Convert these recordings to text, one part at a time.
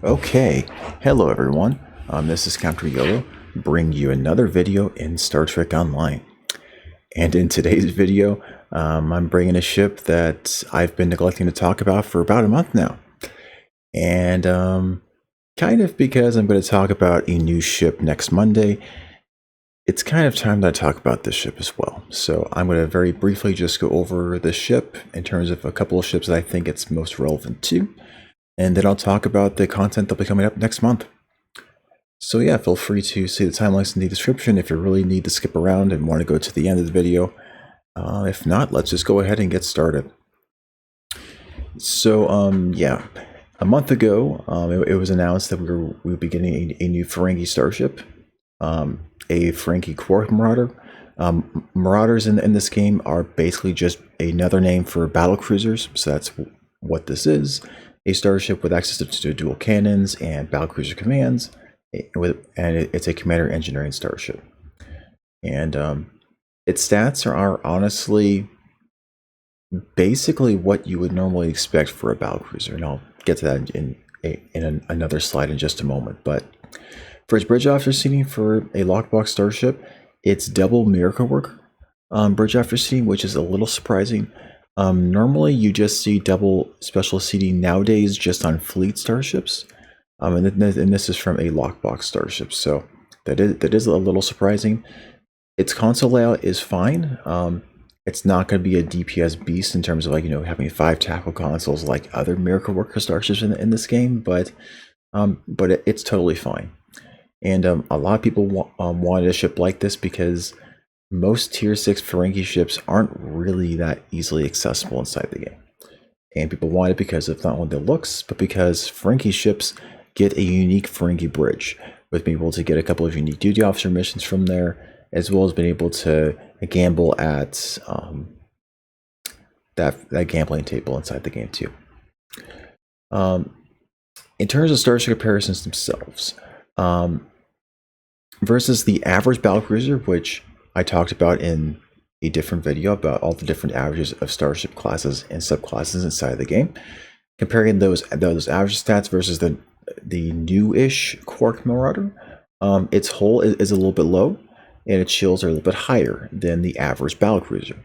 Okay, hello everyone. This is CounterYolo, bringing you another video in Star Trek Online. And in today's video, I'm bringing a ship that I've been neglecting to talk about for about a month now. And kind of because I'm going to talk about a new ship next Monday, it's kind of time that I talk about this ship as well. So I'm going to very briefly just go over the ship in terms of a couple of ships that I think it's most relevant to. And then I'll talk about the content that'll be coming up next month. So yeah, feel free to see the time links in the description if you really need to skip around and want to go to the end of the video. If not, let's just go ahead and get started. So yeah, a month ago, it was announced that we would be getting a new Ferengi starship, a Ferengi Quark Marauder. Marauders in this game are basically just another name for battle cruisers, so that's what this is. A starship with access to dual cannons and battlecruiser commands, and it's a commander engineering starship. And its stats are honestly basically what you would normally expect for a battlecruiser, and I'll get to that in another slide in just a moment. But for its bridge officer seating for a lockbox starship, it's double miracle worker bridge officer seating, which is a little surprising. Normally, you just see double special seating nowadays just on fleet starships, and this is from a lockbox starship, so that is a little surprising. Its console layout is fine. It's not going to be a DPS beast in terms of having 5 tackle consoles like other Miracle Worker starships in this game, but it's totally fine. And a lot of people wanted a ship like this because most tier 6 Ferengi ships aren't really that easily accessible inside the game. And people want it because of not only the looks, but because Ferengi ships get a unique Ferengi bridge, with being able to get a couple of unique duty officer missions from there, as well as being able to gamble at that gambling table inside the game too. In terms of Starship Comparisons themselves, versus the average battlecruiser, which I talked about in a different video about all the different averages of starship classes and subclasses inside the game, comparing those average stats versus the new-ish Quark Marauder, its hull is a little bit low, and its shields are a little bit higher than the average battlecruiser.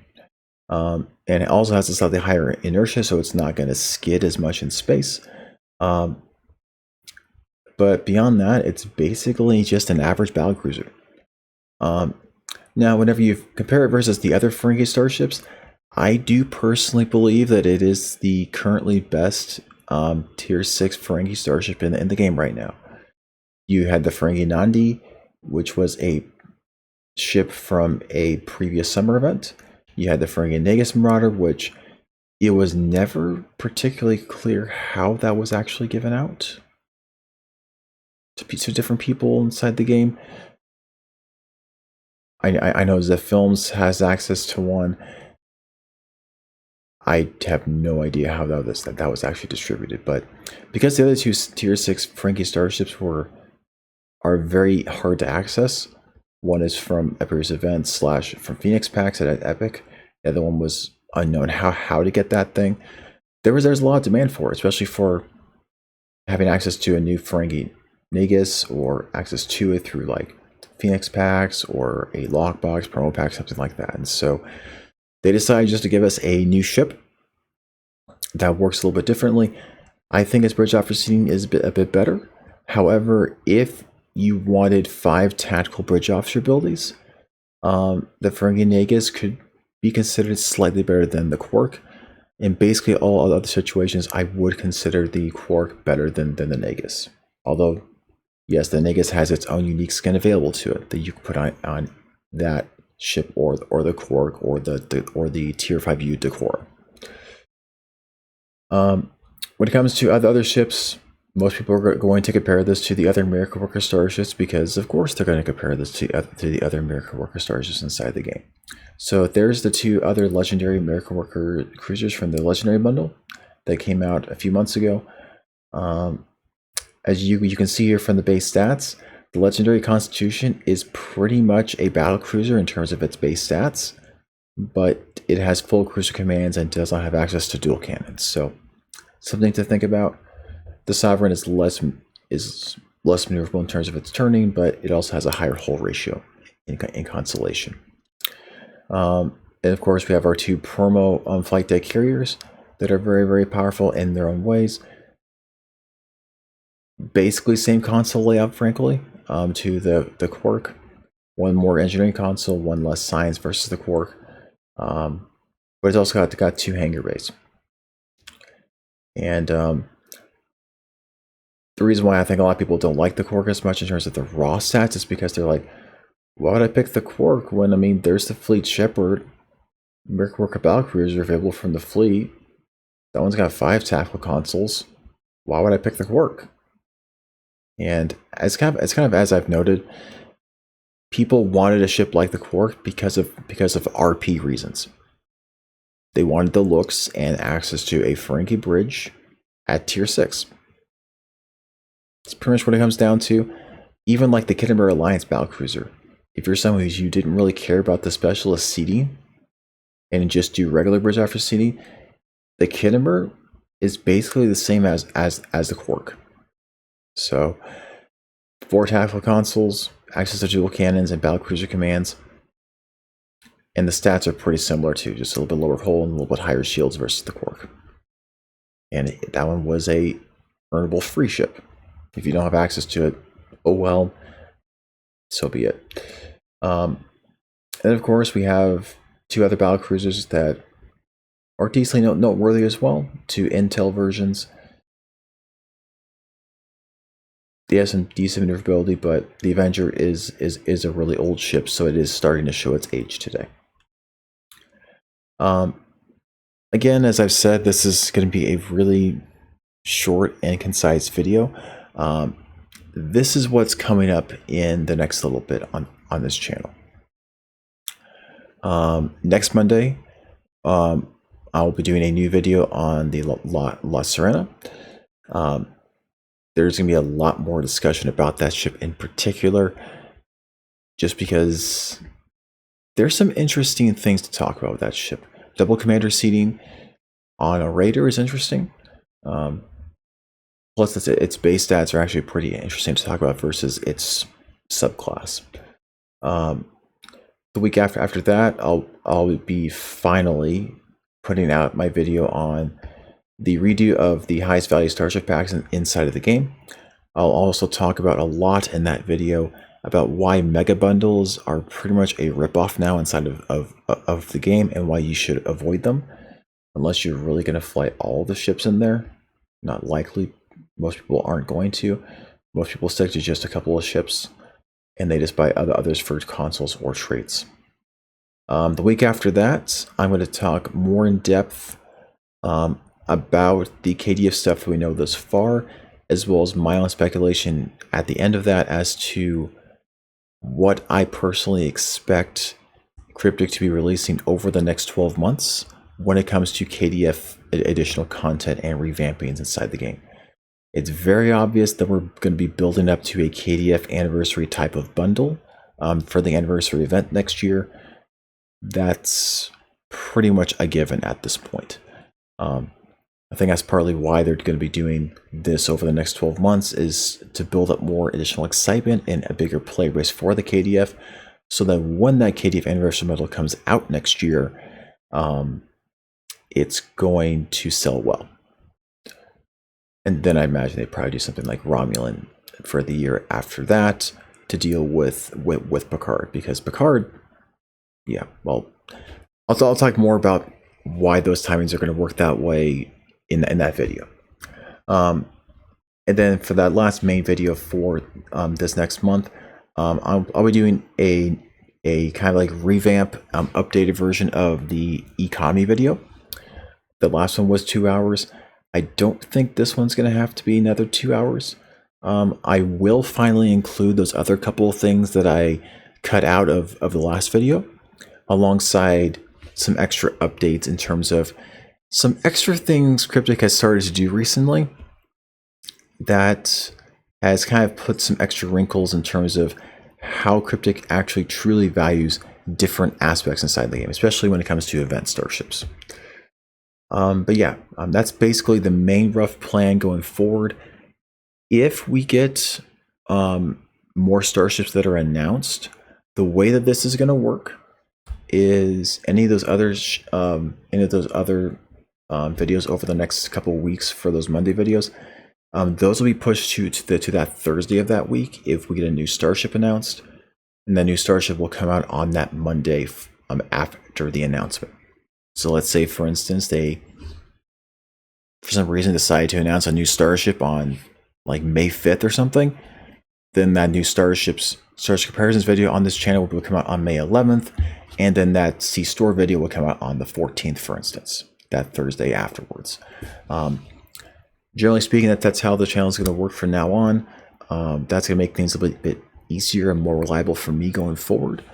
And it also has a slightly higher inertia, so it's not going to skid as much in space. But beyond that, it's basically just an average battlecruiser. Now, whenever you compare it versus the other Ferengi starships, I do personally believe that it is the currently best tier 6 Ferengi starship in the game right now. You had the Ferengi Nandi, which was a ship from a previous summer event. You had the Ferengi Negus Marauder, which it was never particularly clear how that was actually given out to different people inside the game. I know Zeph Films has access to one. I have no idea how that was actually distributed, but because the other two tier 6 Ferengi starships are very hard to access. One is from a previous event / from Phoenix Packs at Epic. The other one was unknown how to get that thing. There's a lot of demand for it, especially for having access to a new Ferengi Negus or access to it through like Phoenix Packs or a lockbox promo pack, something like that. And so they decided just to give us a new ship that works a little bit differently. I think its bridge officer seating is a bit better. However, if you wanted 5 tactical bridge officer abilities, the Ferengi Negus could be considered slightly better than the Quark. In basically all other situations, I would consider the Quark better than the Negus. Although, yes, the Negus has its own unique skin available to it that you can put on that ship or the Quark or the tier 5U decor. When it comes to other ships, most people are going to compare this to the other Miracle Worker starships because, of course, they're going to compare this to the other Miracle Worker starships inside the game. So there's the 2 other legendary Miracle Worker cruisers from the Legendary Bundle that came out a few months ago. As you can see here from the base stats, the Legendary Constitution is pretty much a battle cruiser in terms of its base stats, but it has full cruiser commands and does not have access to dual cannons. So something to think about. The Sovereign is less maneuverable in terms of its turning, but it also has a higher hull ratio in Constellation. And of course, we have our two promo flight deck carriers that are very, very powerful in their own ways. Basically, same console layout, frankly, to the Quark. One more engineering console, one less science versus the Quark. But it's also got two hangar bays. And the reason why I think a lot of people don't like the Quark as much in terms of the raw stats is because they're like, why would I pick the Quark when, I mean, there's the Fleet Shepherd, Mercury Battlecruiser available from the fleet. That one's got 5 tactical consoles. Why would I pick the Quark? And it's kind of as I've noted, people wanted a ship like the Quark because of RP reasons. They wanted the looks and access to a Ferengi bridge at tier 6. It's pretty much what it comes down to. Even like the Kittenberg Alliance Battlecruiser, if you're someone who didn't really care about the specialist seating and just do regular bridge after seating, the Kittenberg is basically the same as the Quark. So 4 tactical consoles, access to dual cannons and battlecruiser commands, and the stats are pretty similar too, just a little bit lower hull and a little bit higher shields versus the Quark. And that one was a earnable free ship. If you don't have access to it, oh well, so be it. And of course, we have 2 other battlecruisers that are decently noteworthy as well, 2 Intel versions. They have some decent maneuverability, but the Avenger is a really old ship, so it is starting to show its age today. Again, as I've said, this is going to be a really short and concise video. This is what's coming up in the next little bit on this channel. Next Monday, I'll be doing a new video on the La Sirena. There's going to be a lot more discussion about that ship in particular, just because there's some interesting things to talk about with that ship. Double commander seating on a Raider is interesting. Plus, its base stats are actually pretty interesting to talk about versus its subclass. The week after that, I'll be finally putting out my video on the redo of the highest value starship packs inside of the game. I'll also talk about a lot in that video about why mega bundles are pretty much a ripoff now inside of the game, and why you should avoid them unless you're really going to fly all the ships in there. Not likely. Most people aren't going to. Most people stick to just a couple of ships, and they just buy others for consoles or traits. The week after that, I'm going to talk more in depth about the KDF stuff that we know thus far, as well as my own speculation at the end of that as to what I personally expect Cryptic to be releasing over the next 12 months when it comes to KDF additional content and revampings inside the game. It's very obvious that we're going to be building up to a KDF anniversary type of bundle for the anniversary event next year. That's pretty much a given at this point. I think that's partly why they're going to be doing this over the next 12 months, is to build up more additional excitement and a bigger play base for the KDF, so that when that KDF anniversary bundle comes out next year, it's going to sell well. And then I imagine they probably do something like Romulan for the year after that to deal with Picard, because Picard, yeah, well, I'll talk more about why those timings are going to work that way in that video. And then for that last main video for this next month, I'll be doing a kind of like revamp, updated version of the economy video. The last one was 2 hours. I don't think this one's going to have to be another 2 hours. I will finally include those other couple of things that I cut out of the last video, alongside some extra updates in terms of some extra things Cryptic has started to do recently that has kind of put some extra wrinkles in terms of how Cryptic actually truly values different aspects inside the game, especially when it comes to event starships. But yeah, that's basically the main rough plan going forward. if we get more starships that are announced, the way that this is going to work is any of those other videos over the next couple of weeks for those Monday videos, those will be pushed to that Thursday of that week if we get a new starship announced, and that new starship will come out on that Monday after the announcement. So let's say, for instance, they for some reason decide to announce a new starship on like May 5th or something, then that new Starship Comparisons video on this channel will come out on May 11th, and then that C-Store video will come out on the 14th, for instance, that Thursday afterwards. Generally speaking, that's how the channel is going to work from now on. That's going to make things a bit easier and more reliable for me going forward,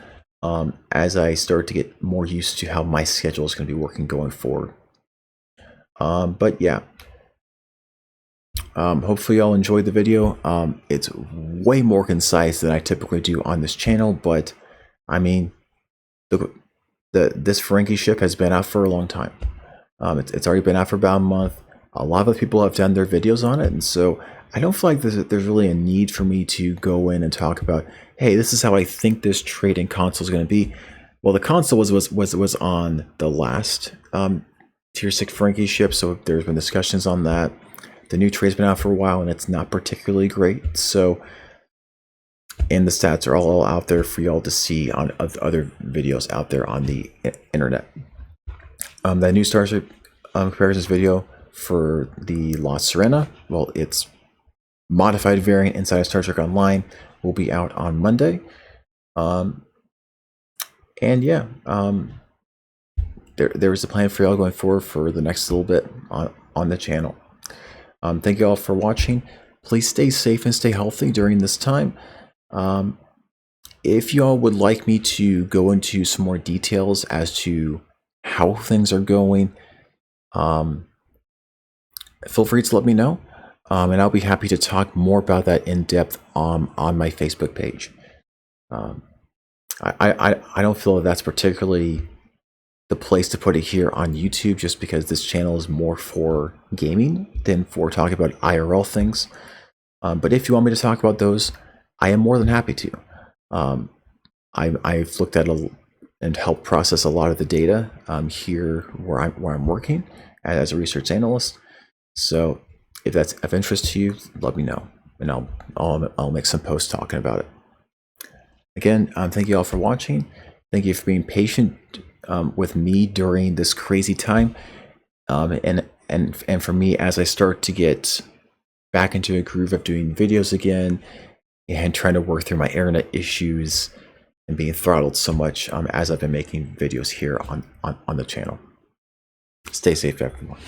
as I start to get more used to how my schedule is going to be working going forward. But yeah, hopefully y'all enjoyed the video. It's way more concise than I typically do on this channel, but I mean, this Ferengi ship has been out for a long time. It's already been out for about a month. A lot of people have done their videos on it, and so I don't feel like there's really a need for me to go in and talk about, hey, this is how I think this trading console is going to be. Well, the console was on the last Tier 6 Ferengi ship, so there's been discussions on that. The new trade's been out for a while, and it's not particularly great. So, and the stats are all out there for y'all to see on other videos out there on the internet. That new Starship Comparisons video for the La Sirena, well, its modified variant inside of Star Trek Online, will be out on Monday. And yeah, there is a plan for y'all going forward for the next little bit on the channel. Thank you all for watching. Please stay safe and stay healthy during this time. If y'all would like me to go into some more details as to how things are going, feel free to let me know, and I'll be happy to talk more about that in depth on my Facebook page. I don't feel that that's particularly the place to put it here on YouTube, just because this channel is more for gaming than for talking about IRL things. But if you want me to talk about those, I am more than happy to. I've looked at and helped process a lot of the data here where I'm working as a research analyst. So if that's of interest to you, let me know, and I'll make some posts talking about it. Again, thank you all for watching. Thank you for being patient with me during this crazy time, and for me as I start to get back into a groove of doing videos again and trying to work through my internet issues and being throttled so much as I've been making videos here on the channel. Stay safe, everyone.